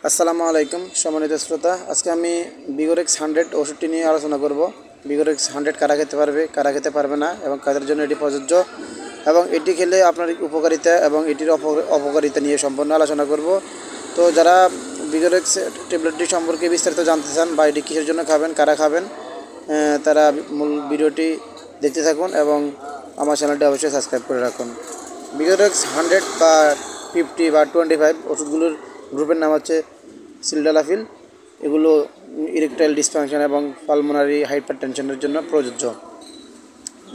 আসসালামু আলাইকুম সম্মানিত শ্রোতা। আজকে আমি বিগোরেক্স 100 ওষুধটি নিয়ে আলোচনা করব। বিগোরেক্স 100 কারা খেতে পারবে, কারা খেতে পারবে না এবং কাদের জন্য এটি প্রযোজ্য, এবং এটি খেলে আপনার উপকারিতা এবং এটির অপকারিতা নিয়ে সম্পূর্ণ আলোচনা করব। তো যারা বিগোরেক্স ট্যাবলেটটি সম্পর্কে বিস্তারিত জানতে চান বা এটি কিসের জন্য খাবেন, কারা খাবেন, তারা মূল ভিডিওটি দেখতে থাকুন এবং আমার চ্যানেলটি অবশ্যই সাবস্ক্রাইব করে রাখুন। বিগোরেক্স 100 বা 50 বা 25 ওষুধগুলোর গ্রুপের নাম হচ্ছে সিলডালাফিল। এগুলো ইরেকটাইল ডিসফাংশন এবং পালমোনারি হাইপারটেনশনের জন্য প্রযোজ্য।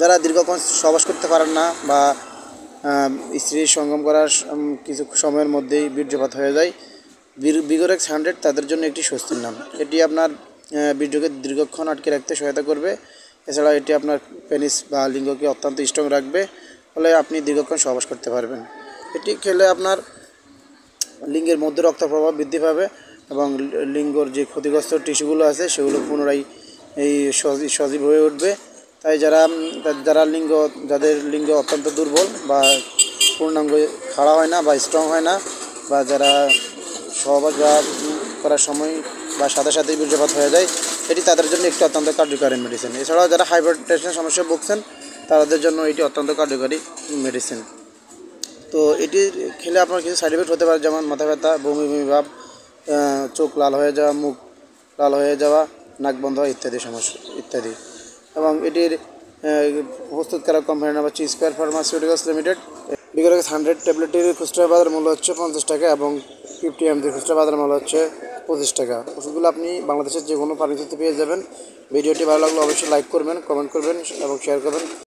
যারা দীর্ঘক্ষণ সহবাস করতে পারেন না বা স্ত্রীর সঙ্গম করার কিছু সময়ের মধ্যেই বীর্যপাত হয়ে যায়, বিগোরেক্স 100 তাদের জন্য একটি স্বস্তির নাম। এটি আপনার বীর্যকে দীর্ঘক্ষণ আটকে রাখতে সহায়তা করবে। এছাড়া এটি আপনার পেনিস বা লিঙ্গকে অত্যন্ত স্ট্রং রাখবে, ফলে আপনি দীর্ঘক্ষণ সহবাস করতে পারবেন। এটি খেলে আপনার লিঙ্গের মধ্যে রক্ত প্রবাহ বৃদ্ধি পাবে এবং লিঙ্গর যে ক্ষতিগ্রস্ত টিস্যুগুলো আছে সেগুলো পুনরায় এই সজীব হয়ে উঠবে। তাই যাদের লিঙ্গ অত্যন্ত দুর্বল বা পূর্ণাঙ্গ খাড়া হয় না বা স্ট্রং হয় না, বা যারা সহবাস করার সময় বা সাথে সাথেই বীর্যপাত হয়ে যায়, এটি তাদের জন্য একটি অত্যন্ত কার্যকারী মেডিসিন। এছাড়াও যারা হাইপারটেনশন সমস্যা ভুগছেন তাদের জন্য এটি অত্যন্ত কার্যকারী মেডিসিন। তো এটি খেলে আপনার কিছু সাইড এফেক্ট হতে পারে, যেমন মাথা ব্যথা, বমি বমি ভাব, চোখ লাল হয়ে যাওয়া, মুখ লাল হয়ে যাওয়া, নাক বন্ধ হওয়া ইত্যাদি সমস্যা ইত্যাদি। এবং এটির প্রস্তুতকারক কোম্পানির নাম হচ্ছে স্কয়ার ফার্মাসিউটিক্যালস লিমিটেড। বিগোরেক্স 100 ট্যাবলেটটির খুচরা বাজার মূল্য হচ্ছে 50 টাকা এবং 50 ml খুচরা বাজার মূল্য হচ্ছে 25 টাকা। ওষুধগুলো আপনি বাংলাদেশের যে কোনো ফার্মেসিতে পেয়ে যাবেন। ভিডিওটি ভালো লাগলে অবশ্যই লাইক করবেন, কমেন্ট করবেন এবং শেয়ার করবেন।